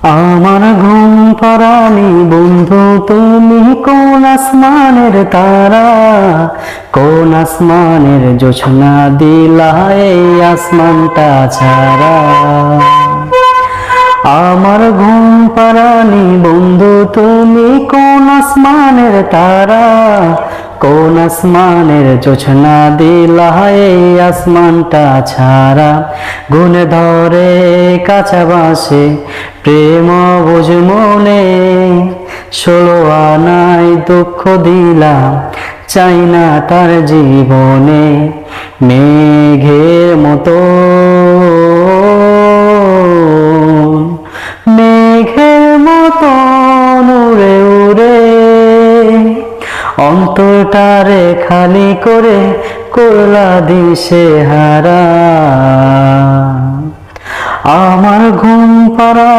আমার ঘুম পাড়ানি বন্ধু, তুমি কোন আসমানের তারা, কোন আসমানের জোছনা দিলা এই আসমানটা ছাড়া। আমার ঘুম পাড়ানি বন্ধু, তুমি কোন আসমানের তারা, কোন আসমানের জোছনা দিলা এই আসমানটা ছাড়া। গুনে ধরে কাছা বাসে প্রেম বুঝ মনে, 16 আনায় দুঃখ দিলাম, চাই না তার জীবনে। মেঘের মতো, মেঘের মতো উড়ে উড়ে অন্তরটারে খালি করে করলা দিশে হারা। আমার ঘুম পাড়া